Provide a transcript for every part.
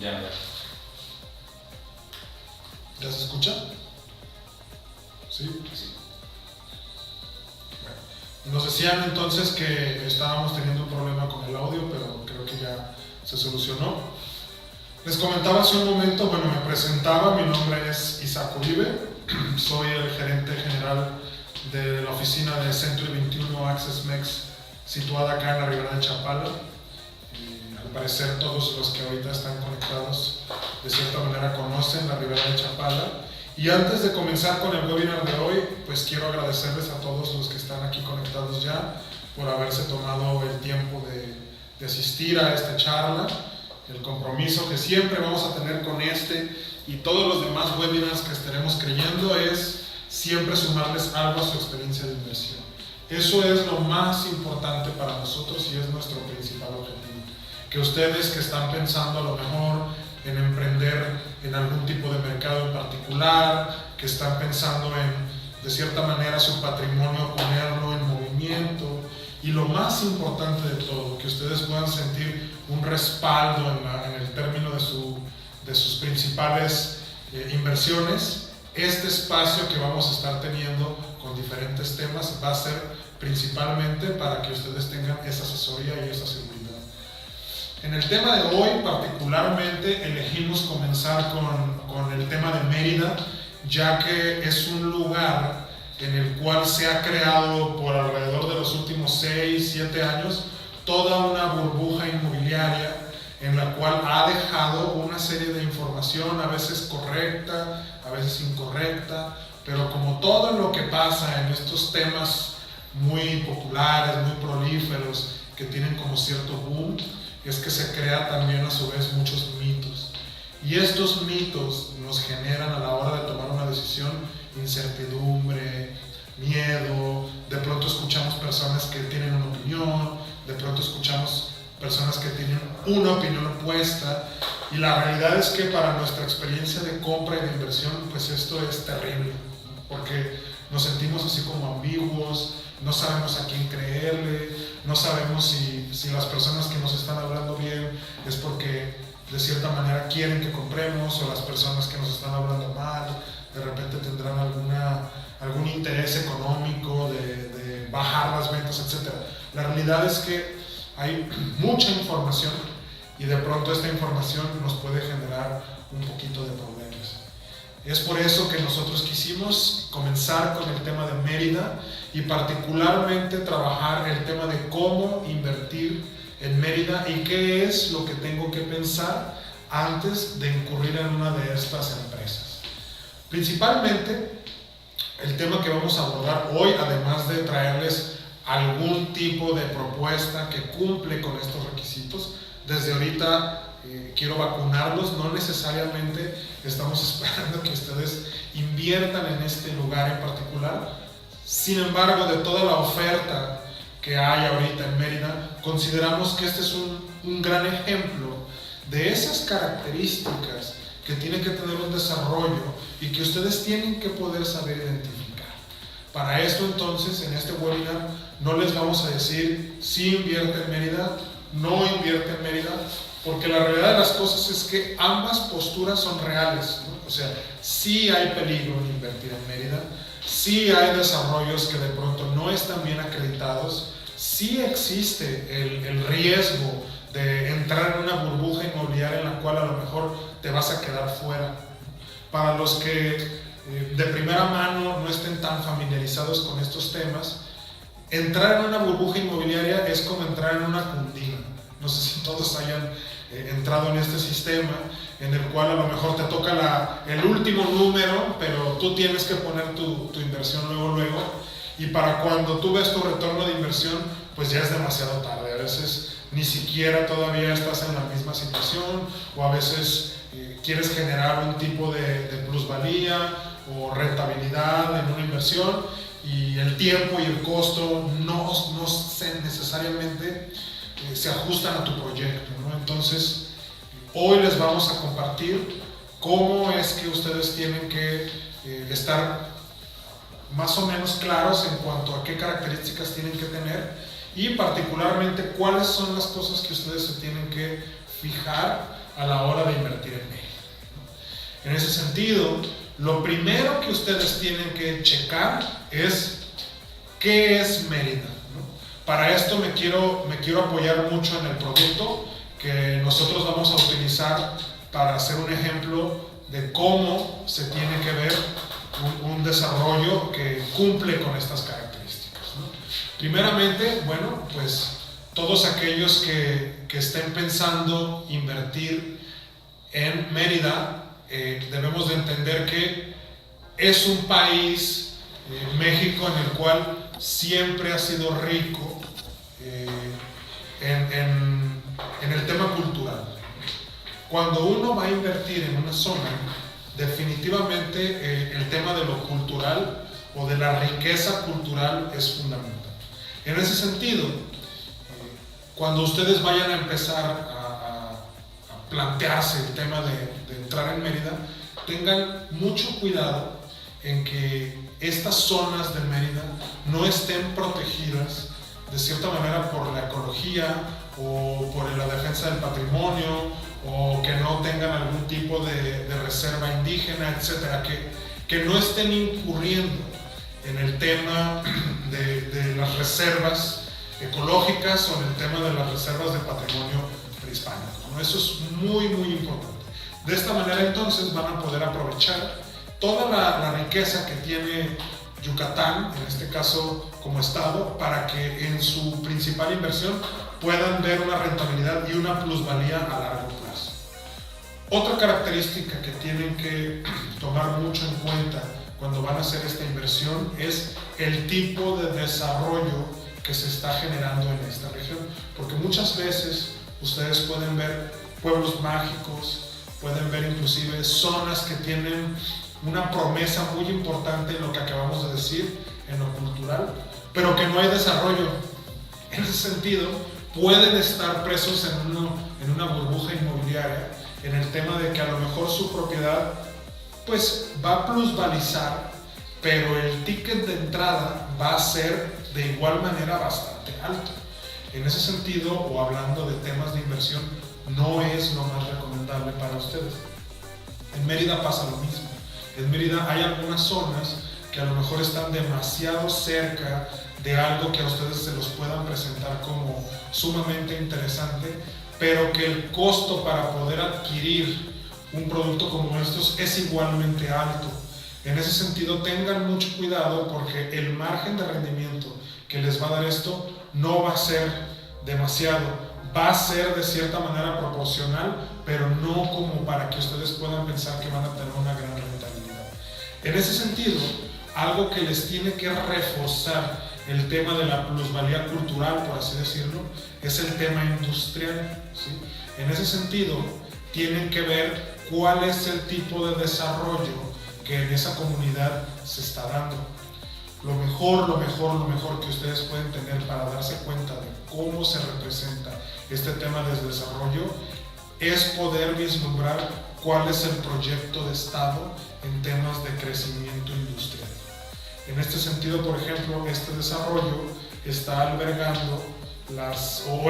Ya. ¿Ya se escucha? ¿Sí? Sí. Bueno, nos decían entonces que estábamos teniendo un problema con el audio, pero creo que ya se solucionó. Les comentaba hace un momento, bueno, me presentaba, mi nombre es Isaac Uribe, soy el gerente general de la oficina de Century 21 Access Mex, situada acá en la Ribera de Chapala. Y al parecer todos los que ahorita están conectados de cierta manera conocen la Ribera de Chapala. Y antes de comenzar con el webinar de hoy, pues quiero agradecerles a todos los que están aquí conectados ya por haberse tomado el tiempo de asistir a esta charla, el compromiso que siempre vamos a tener con este y todos los demás webinars que estaremos creyendo es siempre sumarles algo a su experiencia de inversión. Eso es lo más importante para nosotros y es nuestro principal objetivo. Que ustedes que están pensando a lo mejor en emprender en algún tipo de mercado en particular, que están pensando en, de cierta manera, su patrimonio ponerlo en movimiento, y lo más importante de todo, que ustedes puedan sentir un respaldo en el término de sus principales inversiones. Este espacio que vamos a estar teniendo con diferentes temas va a ser principalmente para que ustedes tengan esa asesoría y esa seguridad. En el tema de hoy particularmente elegimos comenzar con el tema de Mérida, ya que es un lugar en el cual se ha creado por alrededor de los últimos 6-7 años toda una burbuja inmobiliaria en la cual ha dejado una serie de información, a veces correcta, a veces incorrecta, pero como todo lo que pasa en estos temas muy populares, muy prolíferos, que tienen como cierto boom, es que se crea también a su vez muchos mitos. Y estos mitos nos generan a la hora de tomar una decisión incertidumbre, miedo, de pronto escuchamos personas que tienen una opinión, de pronto escuchamos personas que tienen una opinión opuesta, y la realidad es que para nuestra experiencia de compra y de inversión, pues esto es terrible, porque nos sentimos así como ambiguos, no sabemos a quién creerle, no sabemos si las personas que nos están hablando bien es porque de cierta manera quieren que compremos, o las personas que nos están hablando mal de repente tendrán algún interés económico de bajar las ventas, etc. La realidad es que hay mucha información y de pronto esta información nos puede generar un poquito de problemas. Es por eso que nosotros quisimos comenzar con el tema de Mérida y particularmente trabajar el tema de cómo invertir en Mérida y qué es lo que tengo que pensar antes de incurrir en una de estas empresas. Principalmente, el tema que vamos a abordar hoy, además de traerles algún tipo de propuesta que cumple con estos requisitos, desde ahorita quiero vacunarlos, no necesariamente estamos esperando que ustedes inviertan en este lugar en particular. Sin embargo, de toda la oferta que hay ahorita en Mérida, consideramos que este es un gran ejemplo de esas características que tiene que tener un desarrollo y que ustedes tienen que poder saber identificar. Para esto entonces, en este webinar, no les vamos a decir si invierte en Mérida, no invierte en Mérida, porque la realidad de las cosas es que ambas posturas son reales, ¿no? O sea, sí hay peligro en invertir en Mérida, sí hay desarrollos que de pronto no están bien acreditados, sí existe el riesgo de entrar en una burbuja inmobiliaria en la cual a lo mejor te vas a quedar fuera. Para los que de primera mano no estén tan familiarizados con estos temas, entrar en una burbuja inmobiliaria es como entrar en una cundina. No sé si todos hayan entrado en este sistema en el cual a lo mejor te toca el último número, pero tú tienes que poner tu inversión luego, y para cuando tú ves tu retorno de inversión, pues ya es demasiado tarde. A veces ni siquiera todavía estás en la misma situación, o a veces quieres generar un tipo de plusvalía o rentabilidad en una inversión, y el tiempo y el costo no necesariamente se ajustan a tu proyecto, ¿no? Entonces, hoy les vamos a compartir cómo es que ustedes tienen que estar más o menos claros en cuanto a qué características tienen que tener, y particularmente cuáles son las cosas que ustedes se tienen que fijar a la hora de invertir en Mérida. En ese sentido, lo primero que ustedes tienen que checar es qué es Mérida. Para esto me quiero apoyar mucho en el producto que nosotros vamos a utilizar para hacer un ejemplo de cómo se tiene que ver un desarrollo que cumple con estas características, ¿no? Primeramente, bueno, pues todos aquellos que estén pensando invertir en Mérida, debemos de entender que es un país, México, en el cual siempre ha sido rico en el tema cultural. Cuando uno va a invertir en una zona, definitivamente el tema de lo cultural o de la riqueza cultural es fundamental. En ese sentido, cuando ustedes vayan a empezar a plantearse el tema de entrar en Mérida, tengan mucho cuidado en que estas zonas de Mérida no estén protegidas de cierta manera por la ecología o por la defensa del patrimonio, o que no tengan algún tipo de reserva indígena, etcétera, que no estén incurriendo en el tema de las reservas ecológicas o en el tema de las reservas de patrimonio prehispánico, ¿no? Eso es muy, muy importante. De esta manera entonces van a poder aprovechar toda la riqueza que tiene Yucatán, en este caso como estado, para que en su principal inversión puedan ver una rentabilidad y una plusvalía a largo plazo. Otra característica que tienen que tomar mucho en cuenta cuando van a hacer esta inversión es el tipo de desarrollo que se está generando en esta región, porque muchas veces ustedes pueden ver pueblos mágicos, pueden ver inclusive zonas que tienen una promesa muy importante en lo que acabamos de decir, en lo cultural, pero que no hay desarrollo. En ese sentido, pueden estar presos en una burbuja inmobiliaria, en el tema de que a lo mejor su propiedad pues va a plusvalizar, pero el ticket de entrada va a ser de igual manera bastante alto. En ese sentido, o hablando de temas de inversión, no es lo más recomendable para ustedes. En Mérida pasa lo mismo. En Mérida hay algunas zonas que a lo mejor están demasiado cerca de algo que a ustedes se los puedan presentar como sumamente interesante, pero que el costo para poder adquirir un producto como estos es igualmente alto. En ese sentido, tengan mucho cuidado, porque el margen de rendimiento que les va a dar esto no va a ser demasiado, va a ser de cierta manera proporcional, pero no como para que ustedes puedan pensar que van a tener una gran rentabilidad. En ese sentido, algo que les tiene que reforzar el tema de la plusvalía cultural, por así decirlo, es el tema industrial, ¿sí? En ese sentido, tienen que ver cuál es el tipo de desarrollo que en esa comunidad se está dando. Lo mejor que ustedes pueden tener para darse cuenta de cómo se representa este tema de desarrollo es poder vislumbrar cuál es el proyecto de Estado en temas de crecimiento industrial. En este sentido, por ejemplo, este desarrollo está albergando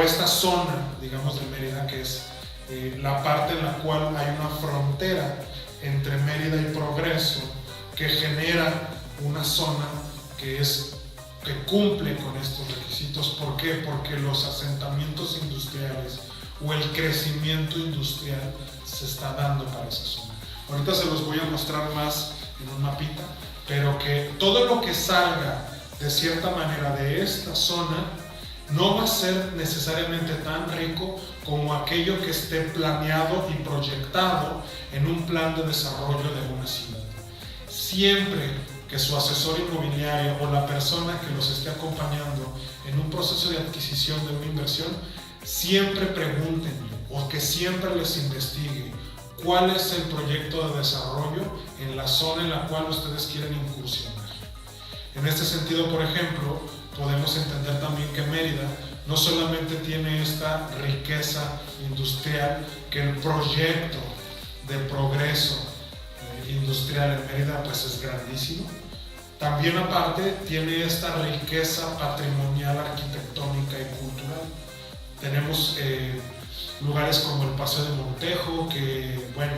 esta zona, digamos, de Mérida, que es la parte en la cual hay una frontera entre Mérida y Progreso, que genera una zona que cumple con estos requisitos. ¿Por qué? Porque los asentamientos industriales o el crecimiento industrial se está dando para esa zona. Ahorita se los voy a mostrar más en un mapita, pero que todo lo que salga de cierta manera de esta zona no va a ser necesariamente tan rico como aquello que esté planeado y proyectado en un plan de desarrollo de una ciudad. Siempre que su asesor inmobiliario o la persona que los esté acompañando en un proceso de adquisición de una inversión, siempre pregunten o que siempre les investigue cuál es el proyecto de desarrollo en la zona en la cual ustedes quieren incursionar. En este sentido, por ejemplo, podemos entender también que Mérida no solamente tiene esta riqueza industrial, que el proyecto de progreso industrial en Mérida pues es grandísimo, también aparte tiene esta riqueza patrimonial, arquitectónica y cultural. Tenemos lugares como el Paseo de Montejo, que bueno,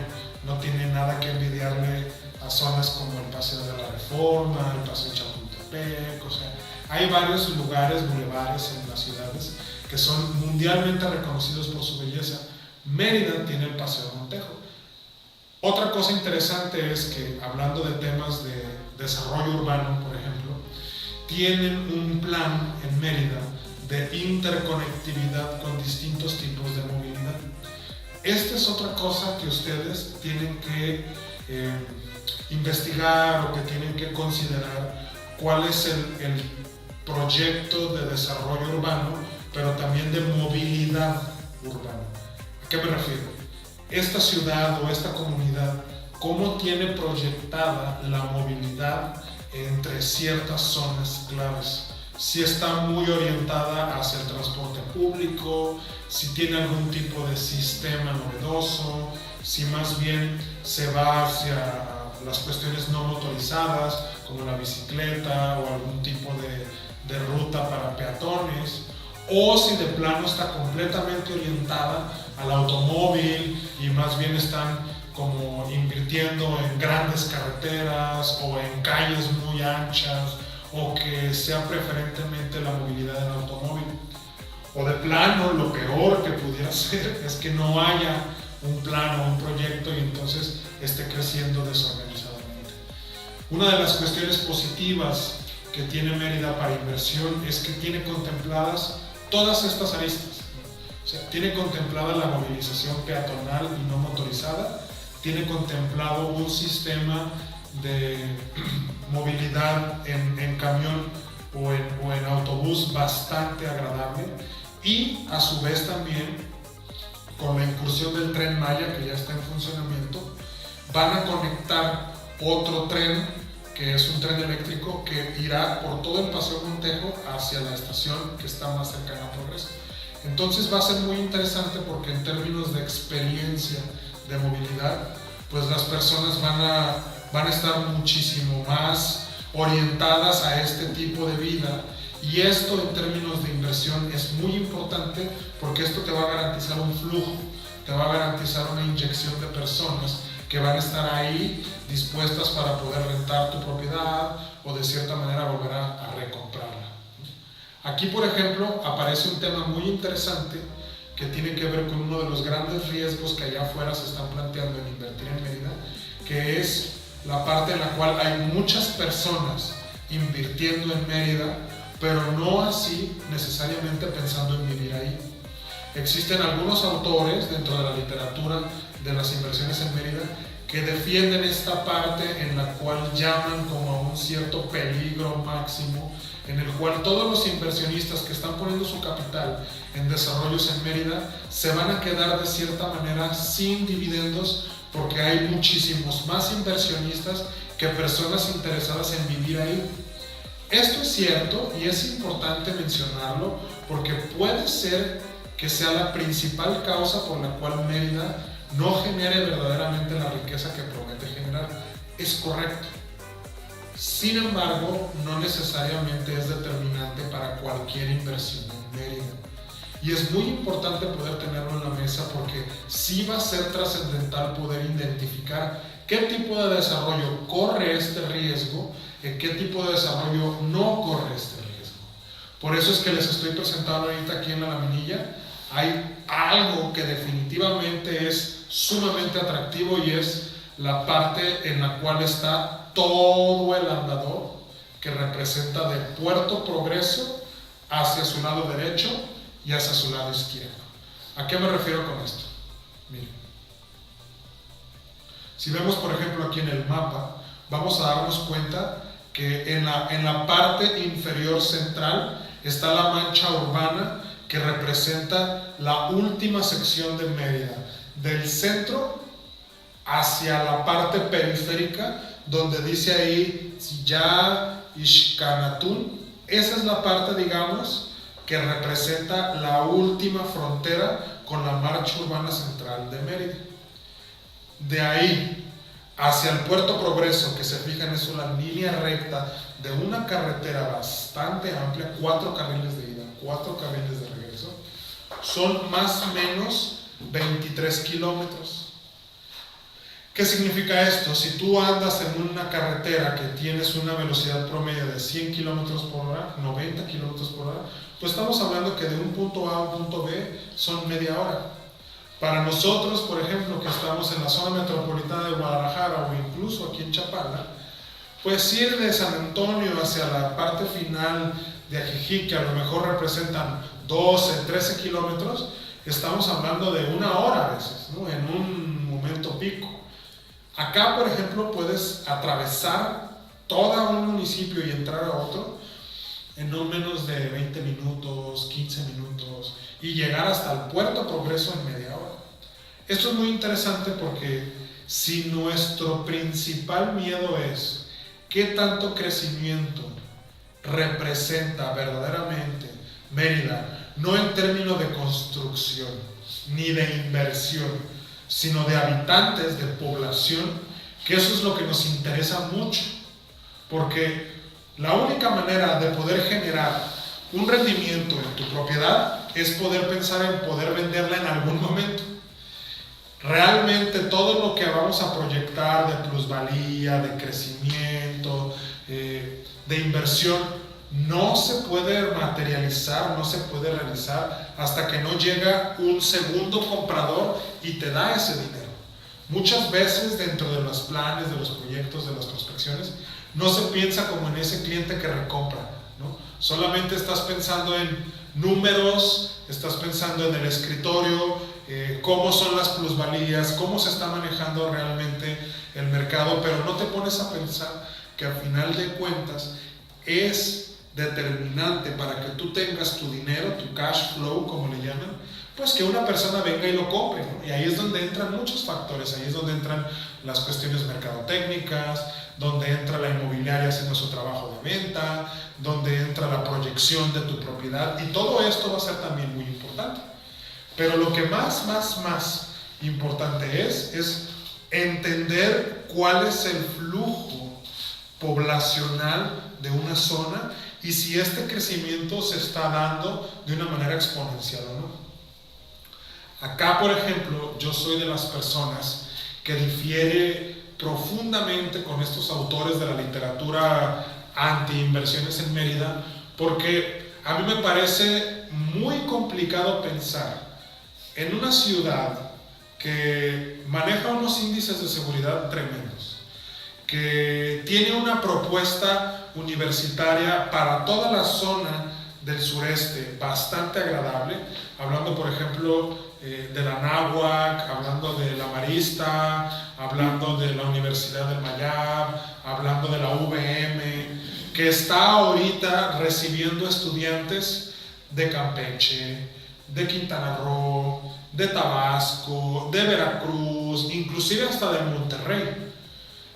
no tiene nada que envidiarle a zonas como el Paseo de la Reforma, el Paseo de Chapultepec, o sea, hay varios lugares, bulevares en las ciudades que son mundialmente reconocidos por su belleza. Mérida tiene el Paseo de Montejo. Otra cosa interesante es que, hablando de temas de desarrollo urbano, por ejemplo, tienen un plan en Mérida de interconectividad con distintos tipos de movilidad. Esta es otra cosa que ustedes tienen que investigar o que tienen que considerar cuál es el proyecto de desarrollo urbano, pero también de movilidad urbana. ¿A qué me refiero? Esta ciudad o esta comunidad, ¿cómo tiene proyectada la movilidad entre ciertas zonas claves? Si está muy orientada hacia el transporte público, si tiene algún tipo de sistema novedoso, si más bien se va hacia las cuestiones no motorizadas, como la bicicleta o algún tipo de ruta para peatones, o si de plano está completamente orientada al automóvil y más bien están como invirtiendo en grandes carreteras o en calles muy anchas, o que sea preferentemente la movilidad en automóvil. O de plano, lo peor que pudiera ser es que no haya un plan o un proyecto y entonces esté creciendo desorganizadamente. Una de las cuestiones positivas que tiene Mérida para inversión es que tiene contempladas todas estas aristas. O sea, tiene contemplada la movilización peatonal y no motorizada, tiene contemplado un sistema de movilidad en camión o en autobús bastante agradable, y a su vez también con la incursión del Tren Maya, que ya está en funcionamiento, van a conectar otro tren que es un tren eléctrico que irá por todo el Paseo Montejo hacia la estación que está más cercana a Progreso. Entonces va a ser muy interesante porque en términos de experiencia de movilidad, pues las personas van a estar muchísimo más orientadas a este tipo de vida, y esto en términos de inversión es muy importante porque esto te va a garantizar un flujo, te va a garantizar una inyección de personas que van a estar ahí dispuestas para poder rentar tu propiedad o de cierta manera volver a recomprarla. Aquí, por ejemplo, aparece un tema muy interesante que tiene que ver con uno de los grandes riesgos que allá afuera se están planteando en invertir en Mérida, que es la parte en la cual hay muchas personas invirtiendo en Mérida, pero no así necesariamente pensando en vivir ahí. Existen algunos autores dentro de la literatura de las inversiones en Mérida que defienden esta parte en la cual llaman como a un cierto peligro máximo, en el cual todos los inversionistas que están poniendo su capital en desarrollos en Mérida se van a quedar de cierta manera sin dividendos, porque hay muchísimos más inversionistas que personas interesadas en vivir ahí. Esto es cierto y es importante mencionarlo porque puede ser que sea la principal causa por la cual Mérida no genere verdaderamente la riqueza que promete generar. Es correcto. Sin embargo, no necesariamente es determinante para cualquier inversión en Mérida. Y es muy importante poder tenerlo en la mesa porque sí va a ser trascendental poder identificar qué tipo de desarrollo corre este riesgo y qué tipo de desarrollo no corre este riesgo. Por eso es que les estoy presentando ahorita aquí en la laminilla. Hay algo que definitivamente es sumamente atractivo y es la parte en la cual está todo el andador que representa de Puerto Progreso hacia su lado derecho y hacia su lado izquierdo. ¿A qué me refiero con esto? Miren. Si vemos por ejemplo aquí en el mapa, vamos a darnos cuenta que en la parte inferior central está la mancha urbana que representa la última sección de Mérida, del centro hacia la parte periférica, donde dice ahí ya Ixcanatún. Esa es la parte, digamos, que representa la última frontera con la marcha urbana central de Mérida. De ahí hacia el Puerto Progreso, que se fijan, es una línea recta de una carretera bastante amplia, 4 carriles de ida, 4 carriles de regreso, son más o menos 23 kilómetros. ¿Qué significa esto? Si tú andas en una carretera que tienes una velocidad promedio de 100 kilómetros por hora, 90 kilómetros por hora, pues estamos hablando que de un punto A a un punto B son media hora. Para nosotros, por ejemplo, que estamos en la zona metropolitana de Guadalajara o incluso aquí en Chapala, pues ir de San Antonio hacia la parte final de Ajijic, que a lo mejor representan 12, 13 kilómetros, estamos hablando de una hora a veces, ¿no? En un momento pico. Acá, por ejemplo, puedes atravesar todo un municipio y entrar a otro en no menos de 20 minutos, 15 minutos y llegar hasta el Puerto Progreso en media hora. Esto es muy interesante porque si nuestro principal miedo es qué tanto crecimiento representa verdaderamente Mérida, no en términos de construcción ni de inversión, sino de habitantes, de población, que eso es lo que nos interesa mucho, porque la única manera de poder generar un rendimiento en tu propiedad es poder pensar en poder venderla en algún momento. Realmente todo lo que vamos a proyectar de plusvalía, de crecimiento, de inversión, no se puede materializar, no se puede realizar hasta que no llega un segundo comprador y te da ese dinero. Muchas veces dentro de los planes, de los proyectos, de las prospecciones, no se piensa como en ese cliente que recompra, ¿no? Solamente estás pensando en números, estás pensando en el escritorio, cómo son las plusvalías, cómo se está manejando realmente el mercado, pero no te pones a pensar que al final de cuentas es determinante para que tú tengas tu dinero, tu cash flow, como le llaman, pues que una persona venga y lo compre, ¿no? Y ahí es donde entran muchos factores, ahí es donde entran las cuestiones mercadotécnicas, donde entra la inmobiliaria haciendo su trabajo de venta, donde entra la proyección de tu propiedad, y todo esto va a ser también muy importante. Pero lo que más importante es entender cuál es el flujo poblacional de una zona y si este crecimiento se está dando de una manera exponencial o no. Acá, por ejemplo, yo soy de las personas que difiere profundamente con estos autores de la literatura anti-inversiones en Mérida, porque a mí me parece muy complicado pensar en una ciudad que maneja unos índices de seguridad tremendos, que tiene una propuesta universitaria para toda la zona del sureste bastante agradable, hablando por ejemplo de la Anáhuac, hablando de la Marista, hablando de la Universidad del Mayab, hablando de la UVM, que está ahorita recibiendo estudiantes de Campeche, de Quintana Roo, de Tabasco, de Veracruz, inclusive hasta de Monterrey.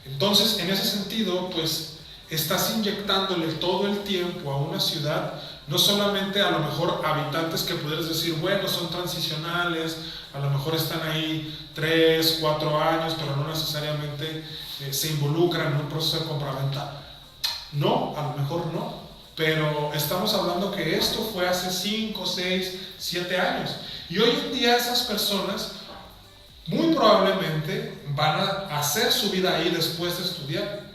Entonces, en ese sentido, pues estás inyectándole todo el tiempo a una ciudad, no solamente a lo mejor habitantes que pudieras decir, bueno, son transicionales, a lo mejor están ahí 3, 4 años, pero no necesariamente se involucran en un proceso de compraventa. No, a lo mejor no, pero estamos hablando que esto fue hace 5, 6, 7 años. Y hoy en día esas personas muy probablemente van a hacer su vida ahí después de estudiar.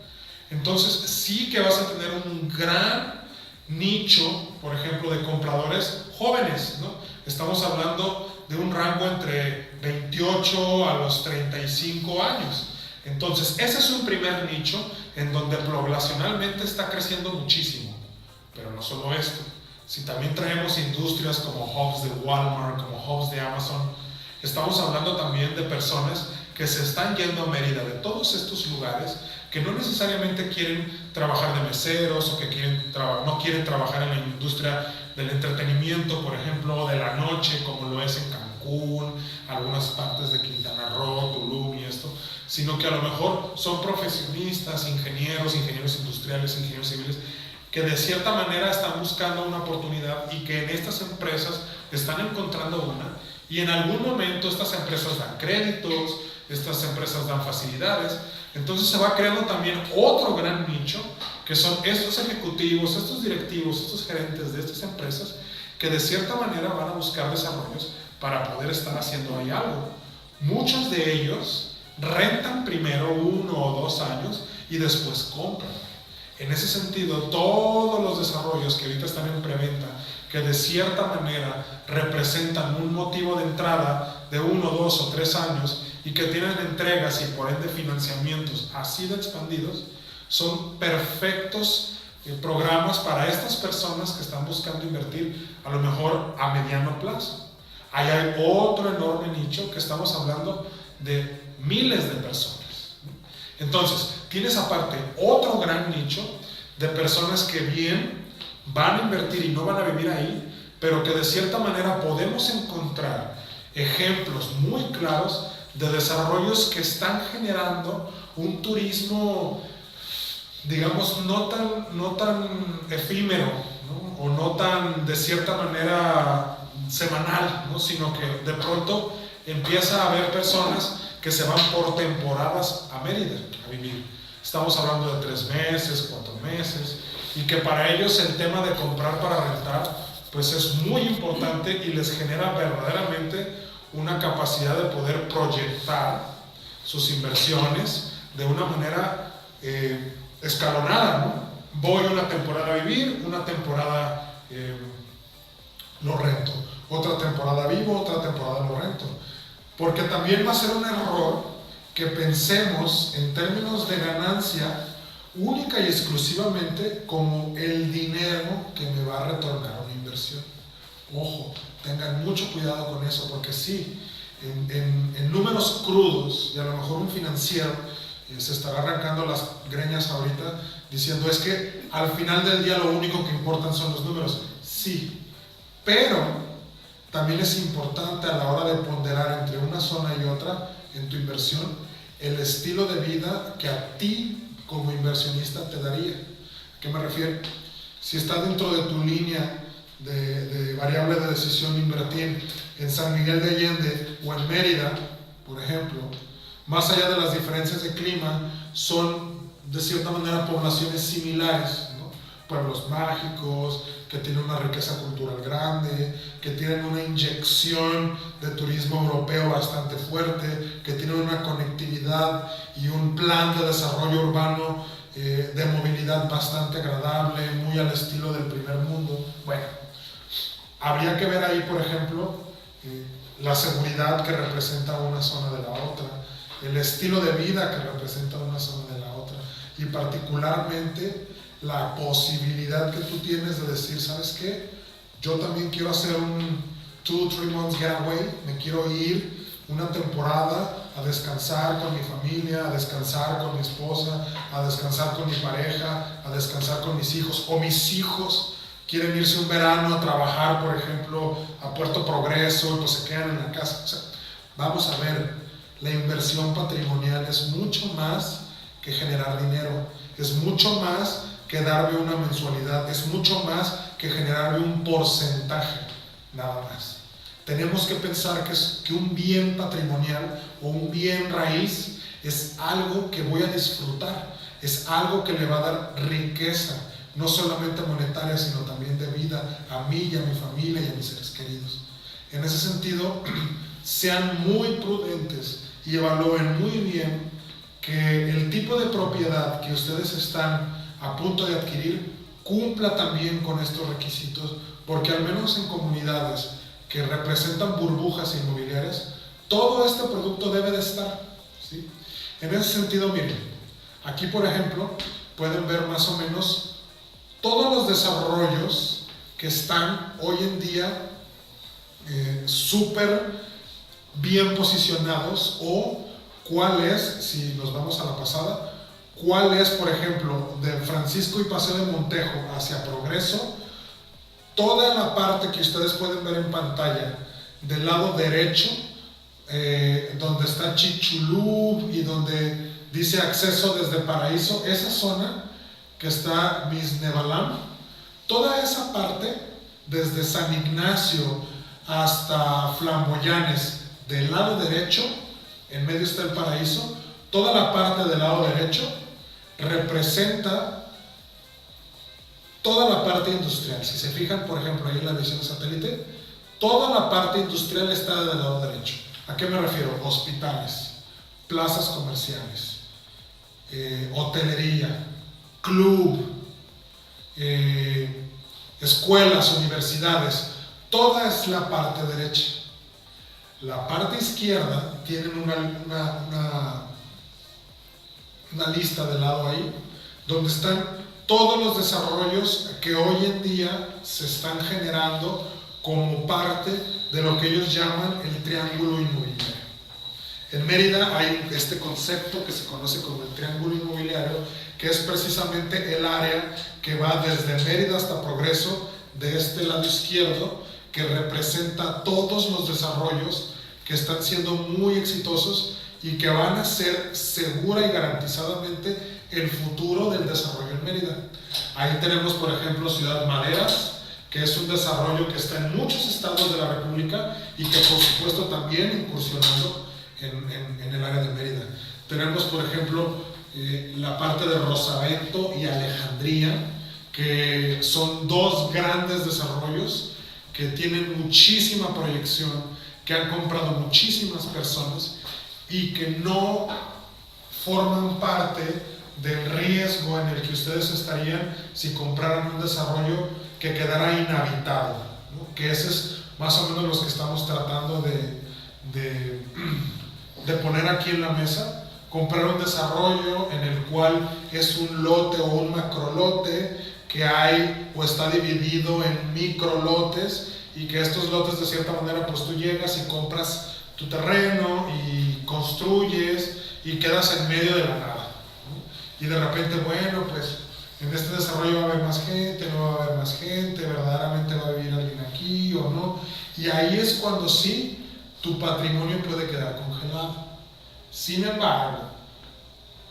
Entonces sí que vas a tener un gran nicho, por ejemplo, de compradores jóvenes, ¿no? Estamos hablando de un rango entre 28 a los 35 años. Entonces ese es un primer nicho en donde poblacionalmente está creciendo muchísimo. Pero no solo esto, si también traemos industrias como hubs de Walmart, como hubs de Amazon, estamos hablando también de personas que se están yendo a Mérida de todos estos lugares, que no necesariamente quieren trabajar de meseros o que no quieren trabajar en la industria del entretenimiento, por ejemplo, de la noche, como lo es en Cancún, algunas partes de Quintana Roo, Tulum y esto, sino que a lo mejor son profesionistas, ingenieros industriales, ingenieros civiles, que de cierta manera están buscando una oportunidad y que en estas empresas están encontrando una, y en algún momento estas empresas dan créditos, estas empresas dan facilidades. Entonces se va creando también otro gran nicho, que son estos ejecutivos, estos directivos, estos gerentes de estas empresas, que de cierta manera van a buscar desarrollos para poder estar haciendo ahí algo. Muchos de ellos rentan primero 1 o 2 años y después compran. En ese sentido, todos los desarrollos que ahorita están en preventa, que de cierta manera representan un motivo de entrada de 1, 2 o 3 años y que tienen entregas y por ende financiamientos así de expandidos, son perfectos programas para estas personas que están buscando invertir a lo mejor a mediano plazo. Ahí hay otro enorme nicho que estamos hablando de miles de personas. Entonces, tienes aparte otro gran nicho de personas que bien van a invertir y no van a vivir ahí, pero que de cierta manera podemos encontrar ejemplos muy claros de desarrollos que están generando un turismo, digamos, no tan efímero, ¿no? O no tan de cierta manera semanal, ¿no? Sino que de pronto empieza a haber personas que se van por temporadas a Mérida a vivir. Estamos hablando de 3 meses, 4 meses, y que para ellos el tema de comprar para rentar pues es muy importante y les genera verdaderamente una capacidad de poder proyectar sus inversiones de una manera escalonada, ¿no? Voy una temporada a vivir, una temporada lo rento, otra temporada vivo, otra temporada lo rento. Porque también va a ser un error que pensemos en términos de ganancia única y exclusivamente como el dinero que me va a retornar una inversión. Ojo, tengan mucho cuidado con eso, porque sí, en números crudos, y a lo mejor un financiero se estará arrancando las greñas ahorita diciendo es que al final del día lo único que importan son los números. Sí, pero también es importante a la hora de ponderar entre una zona y otra en tu inversión el estilo de vida que a ti como inversionista te daría. ¿A qué me refiero? Si está dentro de tu línea de variable de decisión invertir en San Miguel de Allende o en Mérida, por ejemplo, más allá de las diferencias de clima, son de cierta manera poblaciones similares, ¿no? Pueblos mágicos, que tienen una riqueza cultural grande, que tienen una inyección de turismo europeo bastante fuerte, que tienen una conectividad y un plan de desarrollo urbano de movilidad bastante agradable, muy al estilo del primer mundo. Bueno, habría que ver ahí, por ejemplo, la seguridad que representa una zona de la otra, el estilo de vida que representa una zona de la otra, y particularmente la posibilidad que tú tienes de decir, ¿sabes qué? Yo también quiero hacer un 2-3 months getaway, me quiero ir una temporada a descansar con mi familia, a descansar con mi esposa, a descansar con mi pareja, a descansar con mis hijos, o mis hijos quieren irse un verano a trabajar, por ejemplo, a Puerto Progreso, pues se quedan en la casa. O sea, vamos a ver, la inversión patrimonial es mucho más que generar dinero, es mucho más que darme una mensualidad, es mucho más que generarme un porcentaje, nada más. Tenemos que pensar que un bien patrimonial o un bien raíz es algo que voy a disfrutar, es algo que le va a dar riqueza, no solamente monetaria, sino también de vida a mí y a mi familia y a mis seres queridos. En ese sentido, sean muy prudentes y evalúen muy bien que el tipo de propiedad que ustedes están a punto de adquirir cumpla también con estos requisitos, porque al menos en comunidades que representan burbujas inmobiliarias, todo este producto debe de estar, ¿sí? En ese sentido, miren, aquí por ejemplo pueden ver más o menos todos los desarrollos que están hoy en día súper bien posicionados, o cuál es, si nos vamos a la pasada, cuál es, por ejemplo, de Francisco y Paseo de Montejo hacia Progreso, toda la parte que ustedes pueden ver en pantalla del lado derecho, donde está Chichulú y donde dice acceso desde Paraíso, esa zona que está Misnebalam, toda esa parte desde San Ignacio hasta Flamboyanes del lado derecho, en medio está el Paraíso, toda la parte del lado derecho representa toda la parte industrial. Si se fijan, por ejemplo, ahí en la visión de satélite, toda la parte industrial está del lado derecho. ¿A qué me refiero? Hospitales, plazas comerciales, hotelería, club, escuelas, universidades. Toda es la parte derecha. La parte izquierda tienen una lista de lado ahí, donde están todos los desarrollos que hoy en día se están generando como parte de lo que ellos llaman el triángulo inmobiliario. En Mérida hay este concepto que se conoce como el triángulo inmobiliario, que es precisamente el área que va desde Mérida hasta Progreso, de este lado izquierdo, que representa todos los desarrollos que están siendo muy exitosos y que van a ser segura y garantizadamente el futuro del desarrollo en Mérida. Ahí tenemos, por ejemplo, Ciudad Maderas, que es un desarrollo que está en muchos estados de la República y que por supuesto también incursionando en el área de Mérida. Tenemos, por ejemplo, la parte de Rosavento y Alejandría, que son dos grandes desarrollos que tienen muchísima proyección, que han comprado muchísimas personas y que no forman parte del riesgo en el que ustedes estarían si compraran un desarrollo que quedara inhabitado, ¿no? Que ese es más o menos lo que estamos tratando de poner aquí en la mesa. Comprar un desarrollo en el cual es un lote o un macrolote que hay o está dividido en microlotes, y que estos lotes de cierta manera pues tú llegas y compras tu terreno y construyes y quedas en medio de la nada, ¿no? Y de repente, bueno, pues en este desarrollo va a haber más gente, no va a haber más gente, verdaderamente va a vivir alguien aquí o no, y ahí es cuando sí tu patrimonio puede quedar congelado. Sin embargo,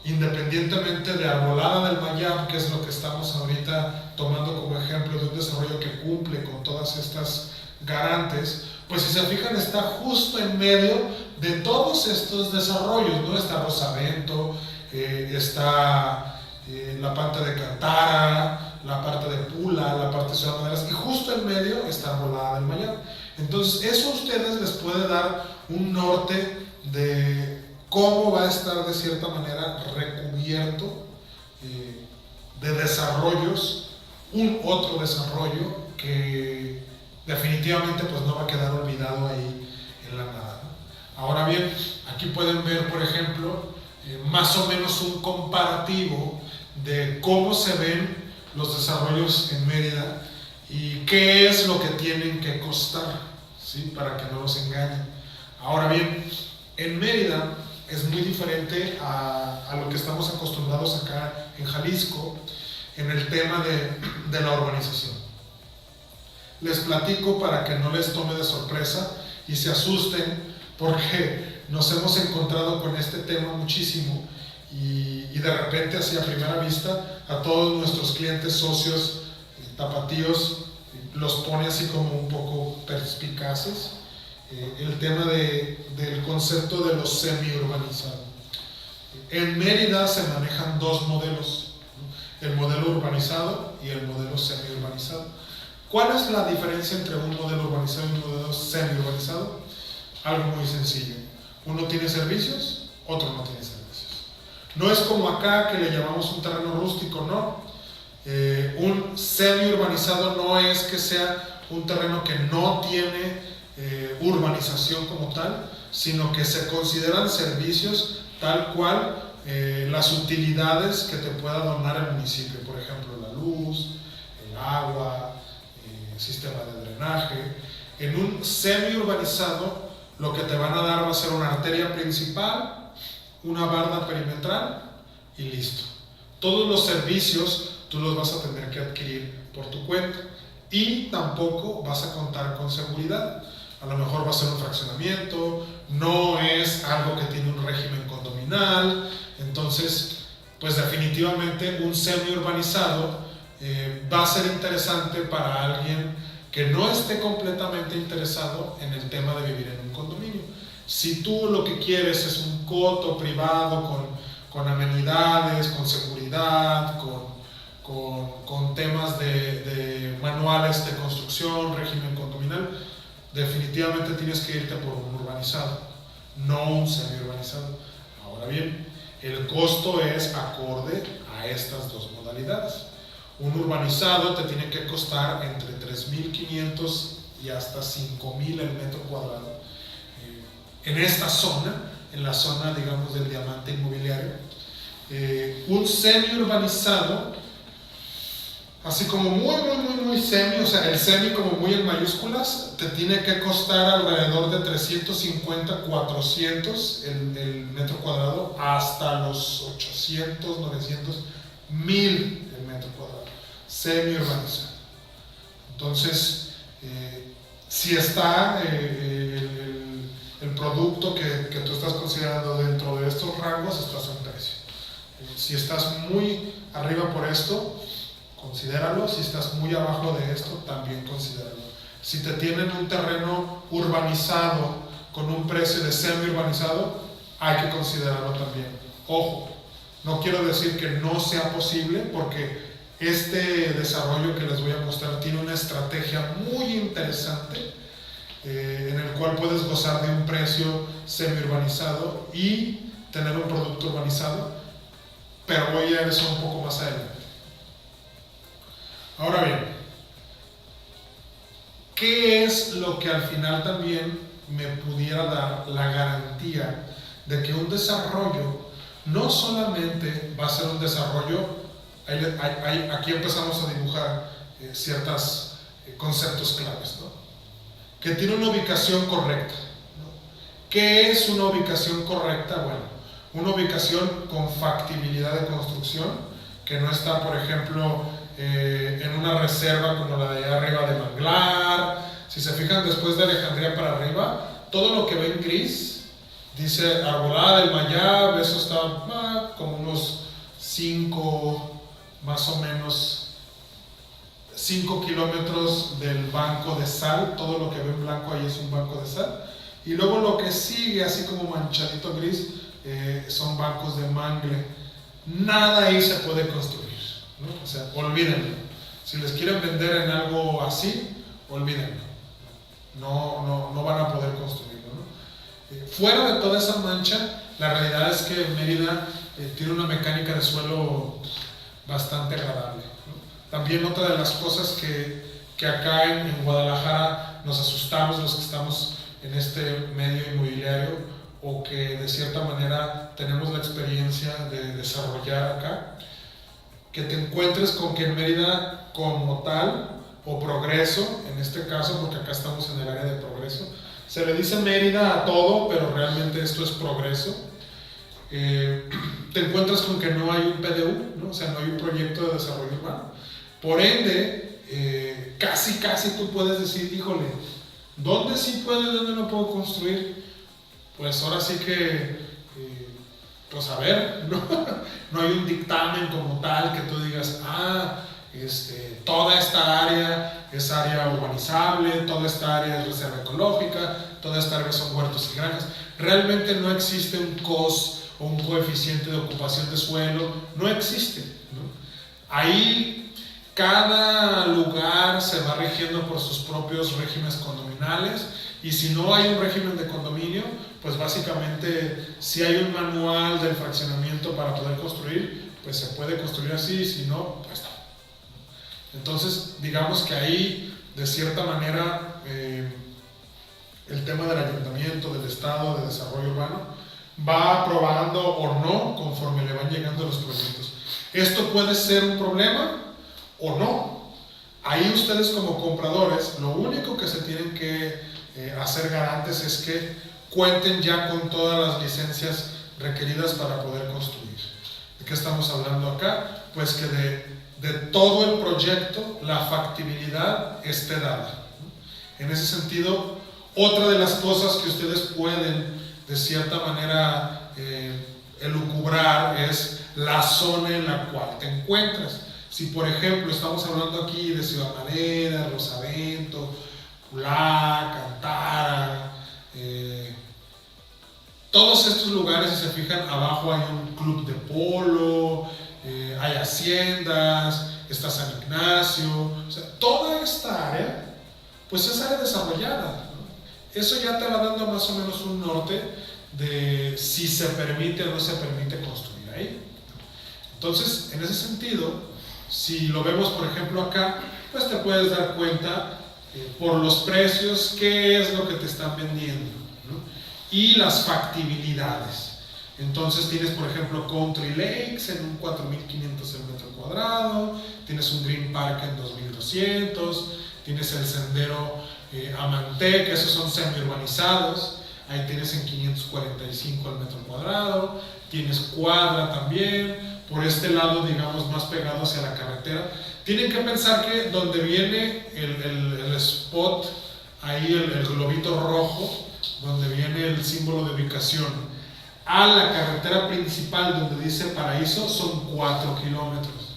independientemente de Arbolada del Mayab, que es lo que estamos ahorita tomando como ejemplo de un desarrollo que cumple con todas estas garantes, pues si se fijan está justo en medio de todos estos desarrollos, ¿no? Está Rosavento, está la parte de Cantara, la parte de Pula, la parte de Ciudad Maderas, y justo en medio está Arbolada del Mayab. Entonces eso a ustedes les puede dar un norte de cómo va a estar de cierta manera recubierto de desarrollos, un otro desarrollo que definitivamente pues no va a quedar olvidado ahí en la nada, ¿no? Ahora bien, aquí pueden ver, por ejemplo, más o menos un comparativo de cómo se ven los desarrollos en Mérida y qué es lo que tienen que costar, ¿sí? Para que no los engañen. Ahora bien, en Mérida es muy diferente a lo que estamos acostumbrados acá en Jalisco en el tema de la urbanización. Les platico para que no les tome de sorpresa y se asusten, porque nos hemos encontrado con este tema muchísimo y de repente, así a primera vista, a todos nuestros clientes, socios, tapatíos, los pone así como un poco perspicaces. El tema del concepto de lo semi-urbanizado. En Mérida se manejan dos modelos, ¿no? El modelo urbanizado y el modelo semi-urbanizado. ¿Cuál es la diferencia entre un modelo urbanizado y un modelo semi-urbanizado? Algo muy sencillo. Uno tiene servicios, otro no tiene servicios. No es como acá que le llamamos un terreno rústico, no. Un semi-urbanizado no es que sea un terreno que no tiene urbanización como tal, sino que se consideran servicios tal cual las utilidades que te pueda donar el municipio, por ejemplo la luz, el agua, el sistema de drenaje. En un semi-urbanizado lo que te van a dar va a ser una arteria principal, una barda perimetral y listo. Todos los servicios tú los vas a tener que adquirir por tu cuenta y tampoco vas a contar con seguridad. A lo mejor va a ser un fraccionamiento, no es algo que tiene un régimen condominal. Entonces, pues definitivamente un semi-urbanizado va a ser interesante para alguien que no esté completamente interesado en el tema de vivir en un condominio. Si tú lo que quieres es un coto privado con amenidades, con seguridad, con temas de manuales de construcción, régimen condominal, definitivamente tienes que irte por un urbanizado, no un semi-urbanizado. Ahora bien, el costo es acorde a estas dos modalidades. Un urbanizado te tiene que costar entre 3.500 y hasta 5.000 el metro cuadrado. En esta zona, en la zona, digamos, del diamante inmobiliario. Un semi-urbanizado, así como muy semi, o sea, el semi como muy en mayúsculas, te tiene que costar alrededor de 350, 400 el metro cuadrado, hasta los 800, 900, 1.000 el metro cuadrado, semi-urbanizado. Entonces, si está el producto que tú estás considerando dentro de estos rangos, estás en precio. Si estás muy arriba por esto, considéralo. Si estás muy abajo de esto, también considéralo. Si te tienen un terreno urbanizado con un precio de semi-urbanizado, hay que considerarlo también. Ojo, no quiero decir que no sea posible, porque este desarrollo que les voy a mostrar tiene una estrategia muy interesante, en el cual puedes gozar de un precio semi-urbanizado y tener un producto urbanizado, pero voy a eso un poco más adelante. Ahora bien, ¿qué es lo que al final también me pudiera dar la garantía de que un desarrollo no solamente va a ser un desarrollo? Aquí empezamos a dibujar ciertos conceptos claves, ¿no? Que tiene una ubicación correcta, ¿no? ¿Qué es una ubicación correcta? Bueno, una ubicación con factibilidad de construcción, que no está, por ejemplo, en una reserva como la de allá arriba de Manglar. Si se fijan, después de Alejandría para arriba, todo lo que ven gris dice Arbolada del Mayab. Eso está como unos 5, más o menos 5 kilómetros del banco de sal. Todo lo que ven blanco ahí es un banco de sal, y luego lo que sigue así como manchadito gris son bancos de mangle. Nada ahí se puede construir, ¿no? O sea, olvídenlo. Si les quieren vender en algo así, olvídenlo. No van a poder construirlo, ¿no? Fuera de toda esa mancha, la realidad es que Mérida tiene una mecánica de suelo bastante agradable, ¿no? También otra de las cosas que acá en Guadalajara nos asustamos los que estamos en este medio inmobiliario, o que de cierta manera tenemos la experiencia de desarrollar acá, que te encuentres con que en Mérida como tal, o Progreso en este caso, porque acá estamos en el área de Progreso, se le dice Mérida a todo, pero realmente esto es Progreso. Te encuentras con que no hay un PDU, ¿no? O sea, no hay un proyecto de desarrollo urbano. Por ende, casi tú puedes decir, híjole, ¿dónde sí puedo y dónde no puedo construir? Pues ahora sí que, pues a ver, no hay un dictamen como tal que tú digas, toda esta área es área urbanizable, toda esta área es reserva ecológica, toda esta área son huertos y granjas. Realmente no existe un COS o un coeficiente de ocupación de suelo, no existe, ¿no? Ahí cada lugar se va rigiendo por sus propios regímenes condominales, y si no hay un régimen de condominio, pues básicamente si hay un manual del fraccionamiento para poder construir, pues se puede construir así, y si no, pues no. Entonces, digamos que ahí, de cierta manera, el tema del ayuntamiento, del estado, de desarrollo urbano, va aprobando o no conforme le van llegando los proyectos. Esto puede ser un problema o no. Ahí ustedes como compradores, lo único que se tienen que hacer garantes es que cuenten ya con todas las licencias requeridas para poder construir. ¿De qué estamos hablando acá? Pues que de todo el proyecto la factibilidad esté dada, ¿no? En ese sentido, otra de las cosas que ustedes pueden de cierta manera elucubrar es la zona en la cual te encuentras. Si por ejemplo estamos hablando aquí de Ciudad Madera, Rosavento, Culac, Antara, todos estos lugares, si se fijan, abajo hay un club de polo, hay haciendas, está San Ignacio, o sea, toda esta área, pues es área desarrollada, ¿no? Eso ya te va dando más o menos un norte de si se permite o no se permite construir ahí. Entonces, en ese sentido, si lo vemos por ejemplo acá, pues te puedes dar cuenta por los precios qué es lo que te están vendiendo, ¿no? Y las factibilidades. Entonces tienes por ejemplo Country Lakes en un 4,500 el metro cuadrado, tienes un Green Park en 2,200, tienes el sendero Amantec, esos son semi-urbanizados, ahí tienes en 545 el metro cuadrado, tienes Cuadra también, por este lado digamos más pegado hacia la carretera. Tienen que pensar que donde viene el spot, ahí el globito rojo, donde viene el símbolo de ubicación, a la carretera principal donde dice Paraíso son 4 kilómetros.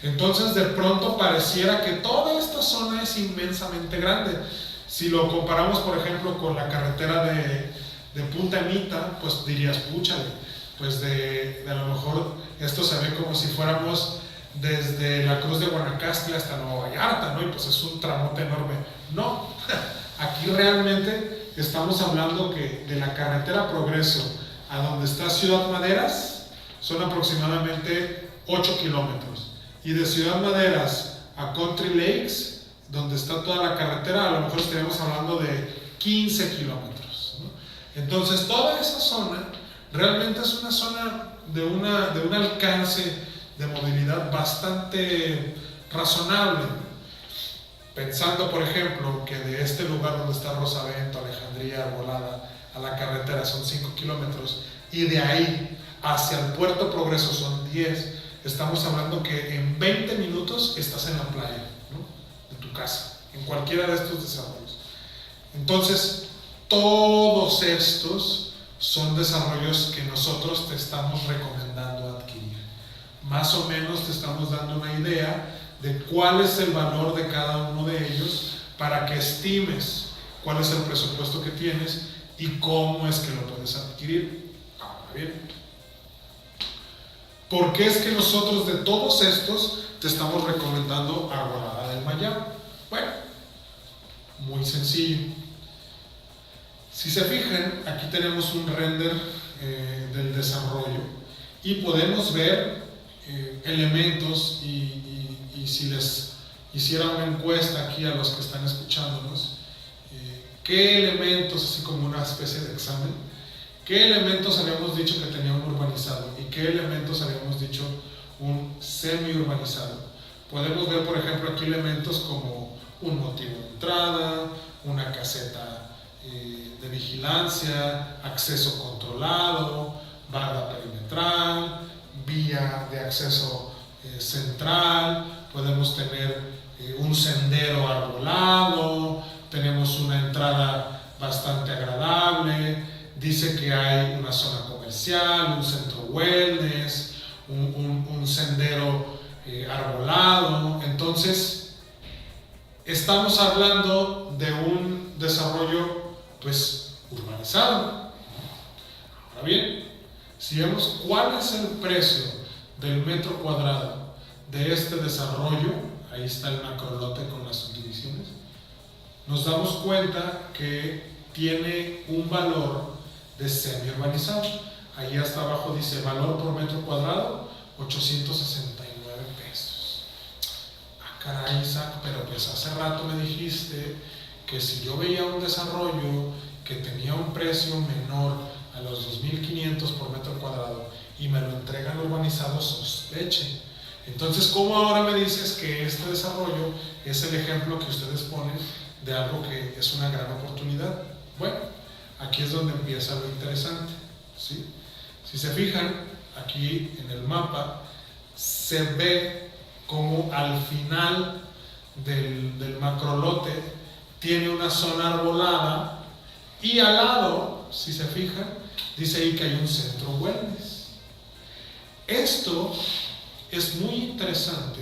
Entonces de pronto pareciera que toda esta zona es inmensamente grande. Si lo comparamos por ejemplo con la carretera de Punta Emita, pues dirías, púchale, pues a lo mejor esto se ve como si fuéramos desde la Cruz de Guanacaste hasta Nueva Vallarta, ¿no? Y pues es un tramote enorme. No, aquí realmente estamos hablando que de la carretera Progreso a donde está Ciudad Maderas son aproximadamente 8 kilómetros, y de Ciudad Maderas a Country Lakes, donde está toda la carretera, a lo mejor estaríamos hablando de 15 kilómetros, ¿no? Entonces toda esa zona realmente es una zona de un alcance de movilidad bastante razonable, pensando por ejemplo que de este lugar donde está Rosavento, Alejandría, Arbolada a la carretera son 5 kilómetros, y de ahí hacia el Puerto Progreso son 10, estamos hablando que en 20 minutos estás en la playa, ¿no? De tu casa, en cualquiera de estos desarrollos. Entonces todos estos son desarrollos que nosotros te estamos recomendando adquirir. Más o menos te estamos dando una idea de cuál es el valor de cada uno de ellos para que estimes cuál es el presupuesto que tienes y cómo es que lo puedes adquirir. Ahora bien, ¿por qué es que nosotros de todos estos te estamos recomendando Arbolada del Mayab? Bueno, muy sencillo. Si se fijan, aquí tenemos un render del desarrollo y podemos ver elementos y si les hiciera una encuesta aquí a los que están escuchándonos, qué elementos, así como una especie de examen, qué elementos habíamos dicho que tenía un urbanizado y qué elementos habíamos dicho un semi-urbanizado. Podemos ver por ejemplo aquí elementos como un motivo de entrada, una caseta de vigilancia, acceso controlado, barra perimetral, vía de acceso central, podemos tener un sendero arbolado, tenemos una entrada bastante agradable, dice que hay una zona comercial, un centro wellness, un sendero arbolado. Entonces estamos hablando de un desarrollo pues urbanizado. Ahora bien, si vemos cuál es el precio del metro cuadrado de este desarrollo, ahí está el macrolote con las subdivisiones, nos damos cuenta que tiene un valor de semi-urbanizado. Ahí hasta abajo dice valor por metro cuadrado 869 pesos. Ah, caray, Isaac, pero pues hace rato me dijiste que si yo veía un desarrollo que tenía un precio menor a los 2,500 por metro cuadrado y me lo entregan urbanizado, sospeche. Entonces, ¿cómo ahora me dices que este desarrollo es el ejemplo que ustedes ponen de algo que es una gran oportunidad? Bueno, aquí es donde empieza lo interesante, ¿sí? Si se fijan, aquí en el mapa se ve como al final del macrolote tiene una zona arbolada y al lado, si se fijan, dice ahí que hay un centro wellness. Esto es muy interesante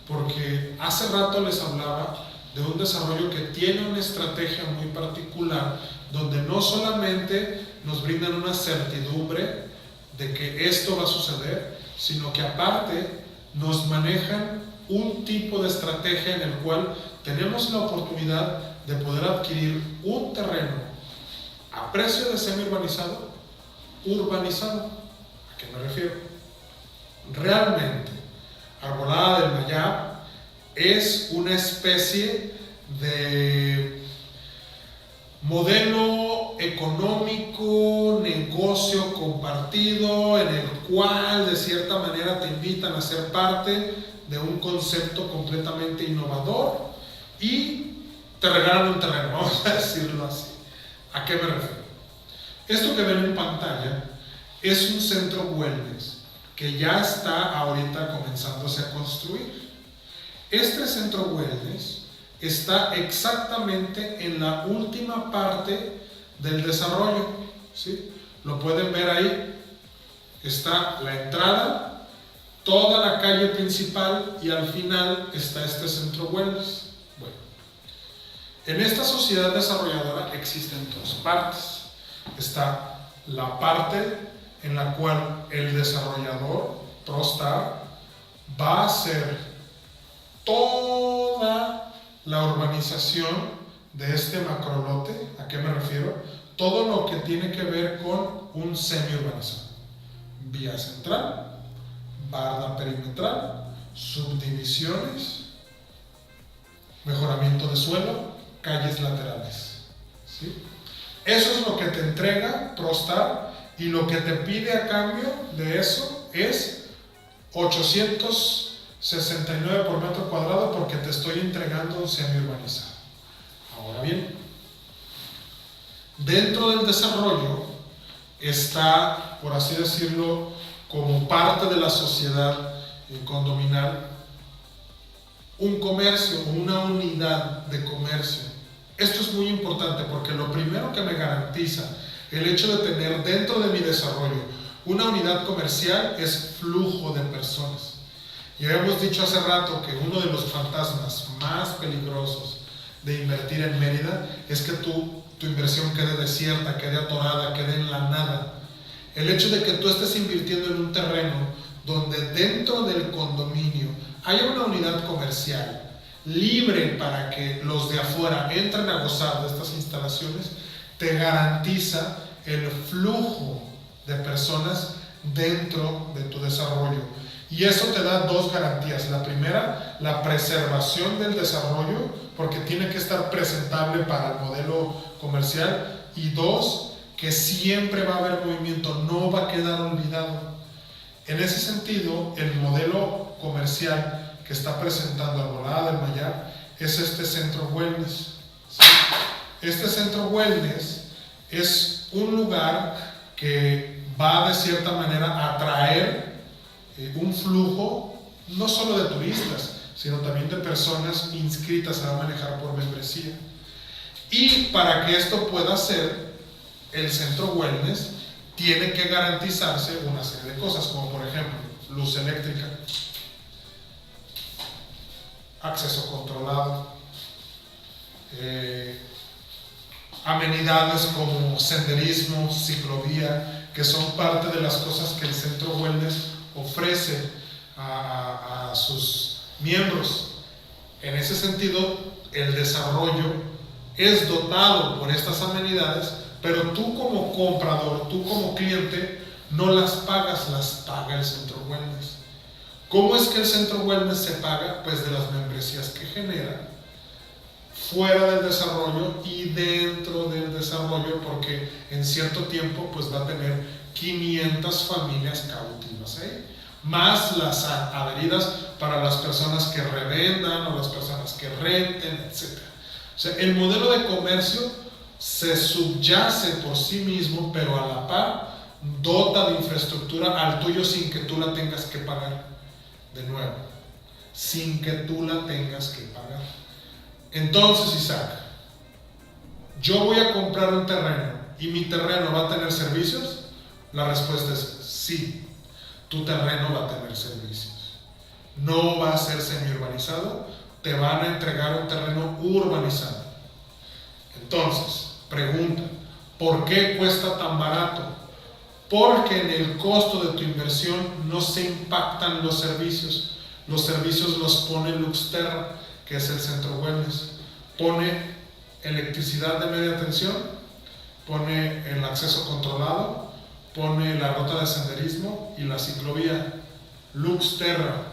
porque hace rato les hablaba de un desarrollo que tiene una estrategia muy particular donde no solamente nos brindan una certidumbre de que esto va a suceder, sino que aparte nos manejan un tipo de estrategia en el cual tenemos la oportunidad de poder adquirir un terreno a precio de semi-urbanizado, urbanizado. ¿A qué me refiero? Realmente, Arbolada del Mayab es una especie de modelo económico, negocio compartido, en el cual de cierta manera te invitan a ser parte de un concepto completamente innovador y te regalan un terreno, vamos a decirlo así. ¿A qué me refiero? Esto que ven en pantalla es un centro wellness que ya está ahorita comenzándose a construir. Este centro wellness está exactamente en la última parte del desarrollo, ¿sí? Lo pueden ver ahí. Está la entrada, toda la calle principal y al final está este centro wellness. Bueno, en esta sociedad desarrolladora existen dos partes. Está la parte en la cual el desarrollador, ProStar, va a hacer toda la urbanización de este macrolote. ¿A qué me refiero? Todo lo que tiene que ver con un semi-urbanizado. Vía central, barda perimetral, subdivisiones, mejoramiento de suelo, calles laterales, ¿sí? Eso es lo que te entrega ProStar, y lo que te pide a cambio de eso es 869 por metro cuadrado, porque te estoy entregando un semi-urbanizado. Ahora bien, dentro del desarrollo está, por así decirlo, como parte de la sociedad condominal, un comercio, una unidad de comercio. Esto es muy importante porque lo primero que me garantiza el hecho de tener dentro de mi desarrollo una unidad comercial es flujo de personas. Ya habíamos dicho hace rato que uno de los fantasmas más peligrosos de invertir en Mérida es que tu inversión quede desierta, quede atorada, quede en la nada. El hecho de que tú estés invirtiendo en un terreno donde dentro del condominio haya una unidad comercial libre para que los de afuera entren a gozar de estas instalaciones, te garantiza el flujo de personas dentro de tu desarrollo. Y eso te da dos garantías. La primera, la preservación del desarrollo, porque tiene que estar presentable para el modelo comercial. Y dos, que siempre va a haber movimiento, no va a quedar olvidado. En ese sentido, el modelo comercial que está presentando Arbolada del Mayab es este centro wellness, ¿sí? Este centro wellness es un lugar que va de cierta manera a atraer un flujo no solo de turistas, sino también de personas inscritas, se va a manejar por membresía. Y para que esto pueda ser, el centro wellness tiene que garantizarse una serie de cosas, como por ejemplo luz eléctrica, acceso controlado, amenidades como senderismo, ciclovía, que son parte de las cosas que el centro wellness ofrece a sus miembros. En ese sentido, el desarrollo es dotado por estas amenidades, pero tú como comprador, tú como cliente, no las pagas, las paga el centro wellness. ¿Cómo es que el centro wellness se paga? Pues de las membresías que genera fuera del desarrollo y dentro del desarrollo, porque en cierto tiempo pues va a tener 500 familias cautivas, más las adheridas para las personas que revendan o las personas que renten, etc. O sea, el modelo de comercio se subyace por sí mismo, pero a la par dota de infraestructura al tuyo sin que tú la tengas que pagar. De nuevo, sin que tú la tengas que pagar. Entonces, Isaac, ¿yo voy a comprar un terreno y mi terreno va a tener servicios? La respuesta es sí, tu terreno va a tener servicios. No va a ser semi-urbanizado, te van a entregar un terreno urbanizado. Entonces, pregunta, ¿por qué cuesta tan barato? Porque en el costo de tu inversión no se impactan los servicios. Los servicios los pone Luxterra, que es el centro wellness. Pone electricidad de media tensión, pone el acceso controlado, pone la ruta de senderismo y la ciclovía. Luxterra.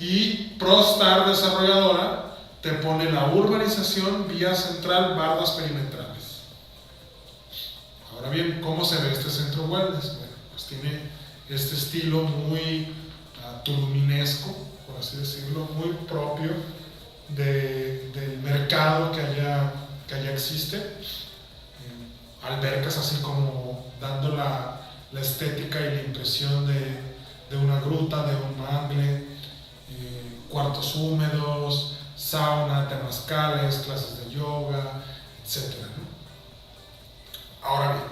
Y ProStar desarrolladora te pone la urbanización, vía central, bardas perimetrales. Ahora bien, ¿cómo se ve este centro wellness? Bueno, pues tiene este estilo muy turminesco, por así decirlo, muy propio del mercado que allá existe. Albercas así como dando la estética y la impresión de una gruta, de un mangle, cuartos húmedos, sauna, temazcales, clases de yoga, etc., ¿no? Ahora bien,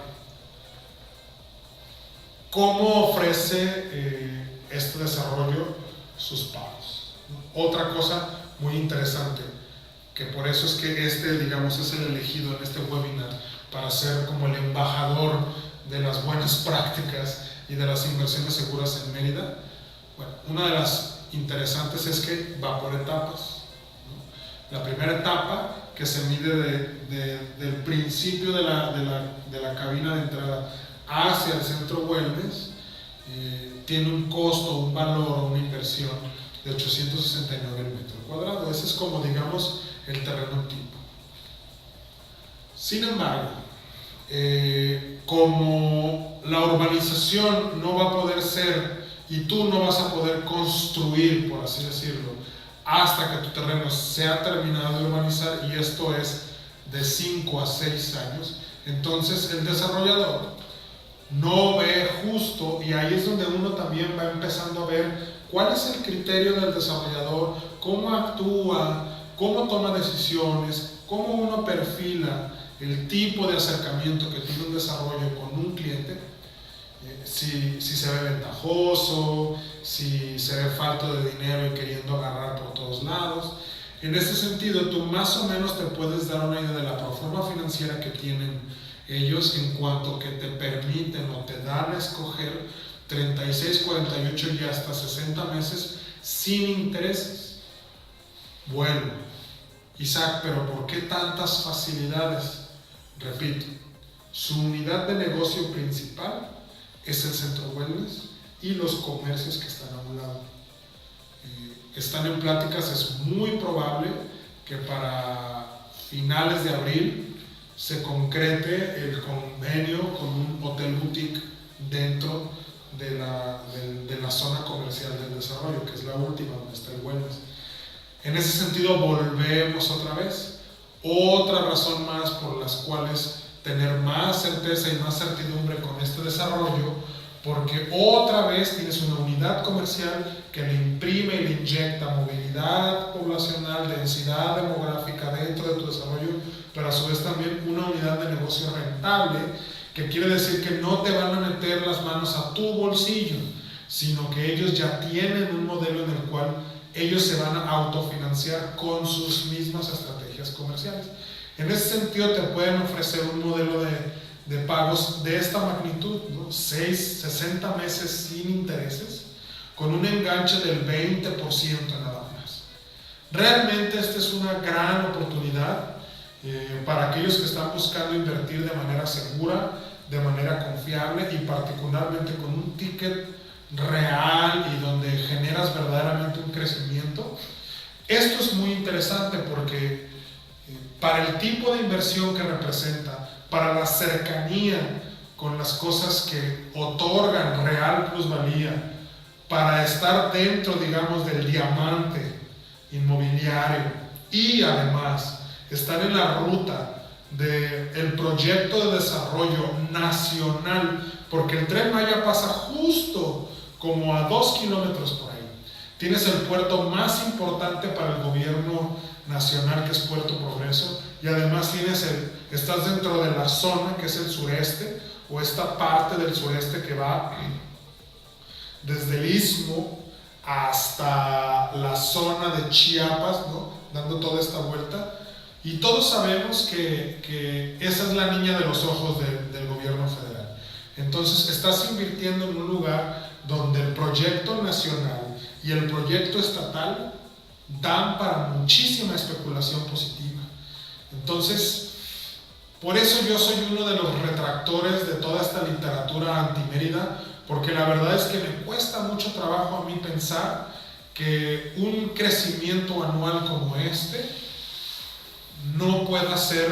¿cómo ofrece este desarrollo sus pagos? Otra cosa muy interesante, que por eso es que digamos, es el elegido en este webinar para ser como el embajador de las buenas prácticas y de las inversiones seguras en Mérida. Bueno, una de las interesantes es que va por etapas, ¿no? La primera etapa, que se mide del principio de la cabina de entrada hacia el centro wellness, tiene un costo, un valor, una inversión de 869 el metro cuadrado. Ese es como, digamos, el terreno tipo. Sin embargo, como la urbanización no va a poder ser y tú no vas a poder construir, por así decirlo, hasta que tu terreno sea terminado de urbanizar, y esto es de 5 a 6 años, entonces el desarrollador no ve justo, y ahí es donde uno también va empezando a ver cuál es el criterio del desarrollador, cómo actúa, cómo toma decisiones, cómo uno perfila el tipo de acercamiento que tiene un desarrollo con un cliente, si se ve ventajoso, si se ve falto de dinero y queriendo agarrar por todos lados. En ese sentido, tú más o menos te puedes dar una idea de la proforma financiera que tienen ellos, en cuanto que te permiten o te dan a escoger 36, 48 y hasta 60 meses sin intereses. Bueno, Isaac, pero ¿por qué tantas facilidades? Repito, su unidad de negocio principal es el centro wellness y los comercios que están a un lado. Están en pláticas, es muy probable que para finales de abril se concrete el convenio con un hotel boutique dentro de la zona comercial del desarrollo, que es la última donde está el wellness. En ese sentido, volvemos otra vez. Otra razón más por las cuales tener más certeza y más certidumbre con este desarrollo, porque otra vez tienes una unidad comercial que le imprime y le inyecta movilidad poblacional, densidad demográfica dentro de tu desarrollo, pero a su vez también una unidad de negocio rentable, que quiere decir que no te van a meter las manos a tu bolsillo, sino que ellos ya tienen un modelo en el cual ellos se van a autofinanciar con sus mismas estrategias comerciales. En ese sentido te pueden ofrecer un modelo de pagos de esta magnitud, ¿no? 60 meses sin intereses, con un enganche del 20% nada más. Realmente esta es una gran oportunidad para aquellos que están buscando invertir de manera segura, de manera confiable y particularmente con un ticket real y donde generas verdaderamente un crecimiento. Esto es muy interesante porque para el tipo de inversión que representa, para la cercanía con las cosas que otorgan real plusvalía, para estar dentro, digamos, del diamante inmobiliario y además estar en la ruta del proyecto de desarrollo nacional, porque el Tren Maya pasa justo como a 2 kilómetros por ahí. Tienes el puerto más importante para el gobierno nacional, que es Puerto Progreso, y además estás dentro de la zona que es el sureste, o esta parte del sureste que va desde el Istmo hasta la zona de Chiapas, ¿no? Dando toda esta vuelta, y todos sabemos que esa es la niña de los ojos del gobierno federal. Entonces estás invirtiendo en un lugar donde el proyecto nacional y el proyecto estatal dan para muchísima especulación positiva. Entonces, por eso yo soy uno de los retractores de toda esta literatura anti-Mérida, porque la verdad es que me cuesta mucho trabajo a mí pensar que un crecimiento anual como este no pueda ser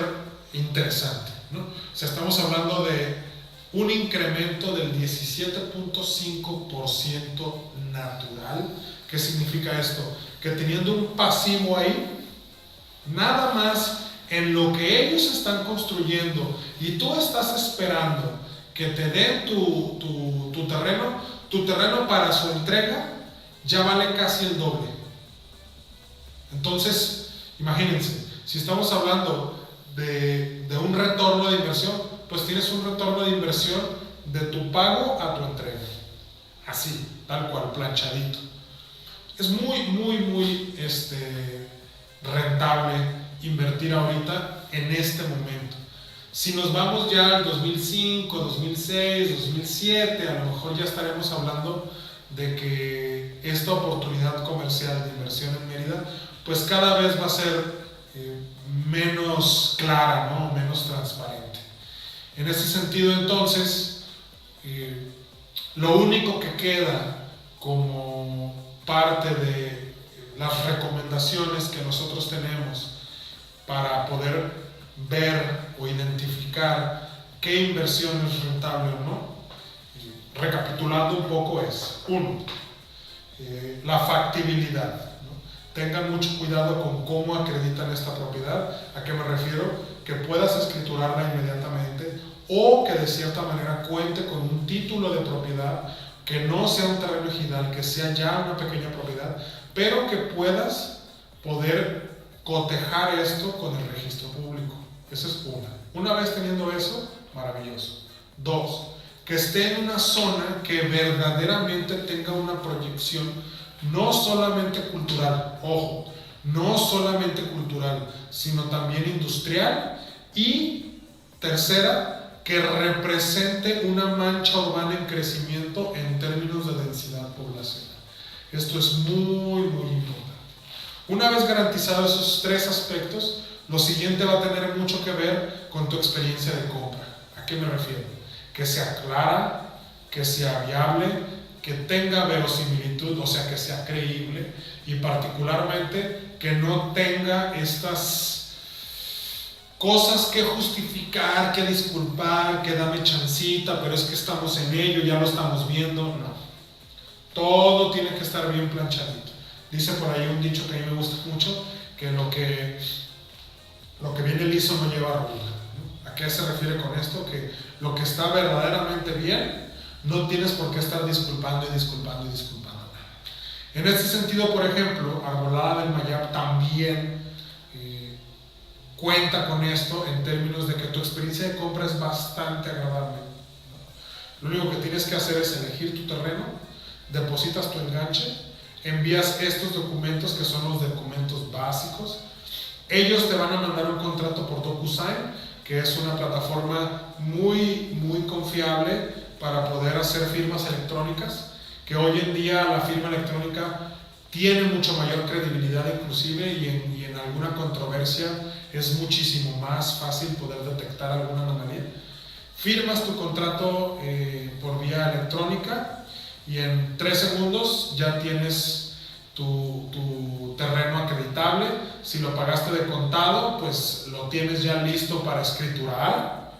interesante, ¿no? O sea, estamos hablando de un incremento del 17.5% natural. ¿Qué significa esto? Que teniendo un pasivo ahí, nada más en lo que ellos están construyendo y tú estás esperando que te den tu terreno para su entrega ya vale casi el doble. Entonces, imagínense, si estamos hablando de un retorno de inversión, pues tienes un retorno de inversión de tu pago a tu entrega. Así, tal cual, planchadito. Es muy rentable invertir ahorita en este momento. Si nos vamos ya al 2005, 2006, 2007, a lo mejor ya estaremos hablando de que esta oportunidad comercial de inversión en Mérida pues cada vez va a ser menos clara, ¿no? Menos transparente. En ese sentido, entonces, lo único que queda como parte de las recomendaciones que nosotros tenemos para poder ver o identificar qué inversión es rentable o no, recapitulando un poco, es: 1. La factibilidad, ¿no? Tengan mucho cuidado con cómo acreditan esta propiedad. ¿A qué me refiero? Que puedas escriturarla inmediatamente o que de cierta manera cuente con un título de propiedad, que no sea un terreno ejidal, que sea ya una pequeña propiedad, pero que puedas poder cotejar esto con el registro público. Esa es una. Una vez teniendo eso, maravilloso. 2. Que esté en una zona que verdaderamente tenga una proyección no solamente cultural, ojo, no solamente cultural, sino también industrial. Y tercera, que represente una mancha urbana en crecimiento en términos de densidad poblacional. Esto es muy importante. Una vez garantizados esos 3 aspectos, lo siguiente va a tener mucho que ver con tu experiencia de compra. ¿A qué me refiero? Que sea clara, que sea viable, que tenga verosimilitud, o sea, que sea creíble, y particularmente que no tenga estas cosas que justificar, que disculpar, que dame chancita, pero es que estamos en ello, ya lo estamos viendo. No. Todo tiene que estar bien planchadito. Dice por ahí un dicho que a mí me gusta mucho, que lo que viene liso no lleva arruga. ¿A qué se refiere con esto? Que lo que está verdaderamente bien, no tienes por qué estar disculpando. En este sentido, por ejemplo, Arbolada del Mayab también cuenta con esto en términos de que tu experiencia de compra es bastante agradable. Lo único que tienes que hacer es elegir tu terreno, depositas tu enganche, envías estos documentos que son los documentos básicos. Ellos te van a mandar un contrato por DocuSign, que es una plataforma muy confiable para poder hacer firmas electrónicas, que hoy en día la firma electrónica tiene mucho mayor credibilidad inclusive, y en alguna controversia es muchísimo más fácil poder detectar alguna anomalía. Firmas tu contrato por vía electrónica y en 3 segundos ya tienes tu terreno acreditable. Si lo pagaste de contado, pues lo tienes ya listo para escriturar.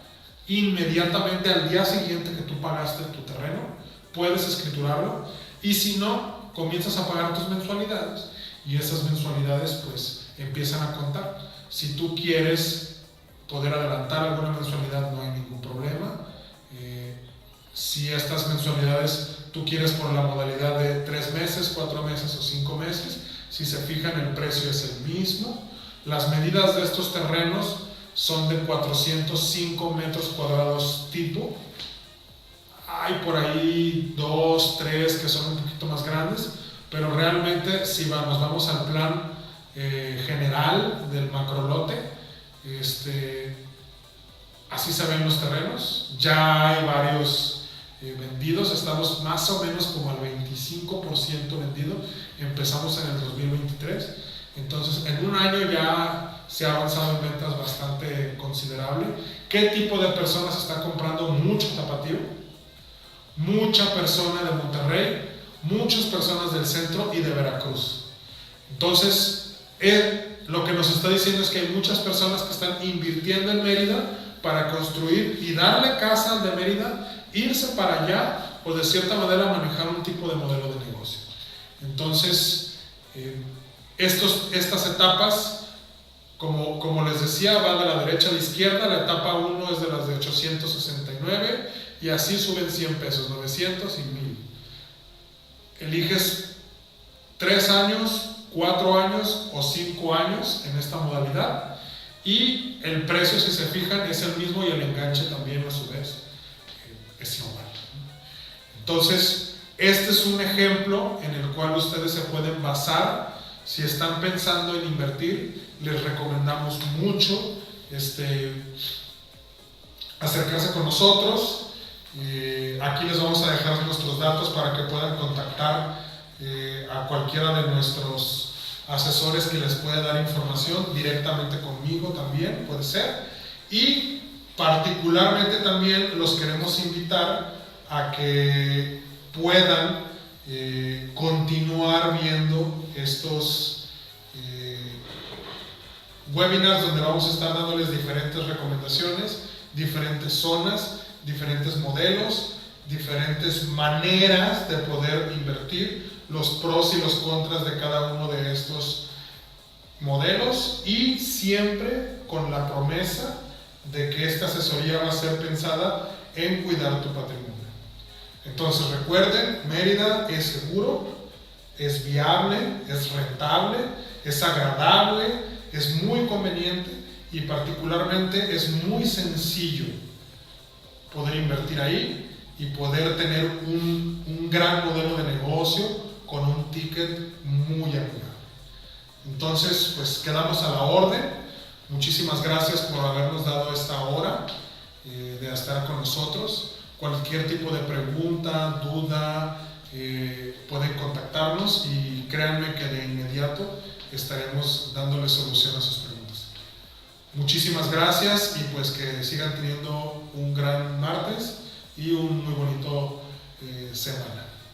Inmediatamente al día siguiente que tú pagaste tu terreno, puedes escriturarlo, y si no, comienzas a pagar tus mensualidades y esas mensualidades pues empiezan a contar. Si tú quieres poder adelantar alguna mensualidad, no hay ningún problema. Si estas mensualidades tú quieres por la modalidad de 3 meses, 4 meses o 5 meses, si se fijan, el precio es el mismo. Las medidas de estos terrenos son de 405 metros cuadrados tipo. Hay por ahí 2, 3 que son un poquito más grandes, pero realmente si nos vamos al plan general del macrolote, así se ven los terrenos. Ya hay varios vendidos, estamos más o menos como al 25% vendido, empezamos en el 2023, entonces en un año ya se ha avanzado en ventas bastante considerable. ¿Qué tipo de personas está comprando mucho tapatío? Mucha persona de Monterrey, muchas personas del centro y de Veracruz. Entonces, lo que nos está diciendo es que hay muchas personas que están invirtiendo en Mérida para construir y darle casa al de Mérida, irse para allá o de cierta manera manejar un tipo de modelo de negocio. Entonces, estas etapas, como les decía, van de la derecha a la izquierda. La etapa 1 es de las de 869 y así suben 100 pesos, 900 y 1000. Eliges 3 años, 4 años o 5 años en esta modalidad y el precio, si se fijan, es el mismo y el enganche también a su vez es igual. Entonces, este es un ejemplo en el cual ustedes se pueden basar. Si están pensando en invertir, les recomendamos mucho acercarse con nosotros. Aquí les vamos a dejar nuestros datos para que puedan contactar a cualquiera de nuestros asesores que les pueda dar información, directamente conmigo también puede ser, y particularmente también los queremos invitar a que puedan continuar viendo estos webinars donde vamos a estar dándoles diferentes recomendaciones, diferentes zonas, diferentes modelos, diferentes maneras de poder invertir, los pros y los contras de cada uno de estos modelos, y siempre con la promesa de que esta asesoría va a ser pensada en cuidar tu patrimonio. Entonces recuerden, Mérida es seguro, es viable, es rentable, es agradable, es muy conveniente y particularmente es muy sencillo poder invertir ahí y poder tener un gran modelo de negocio con un ticket muy amigable. Entonces, pues quedamos a la orden. Muchísimas gracias por habernos dado esta hora de estar con nosotros. Cualquier tipo de pregunta, duda, pueden contactarnos y créanme que de inmediato estaremos dándoles solución a sus preguntas. Muchísimas gracias y pues que sigan teniendo un gran martes y un muy bonito semana.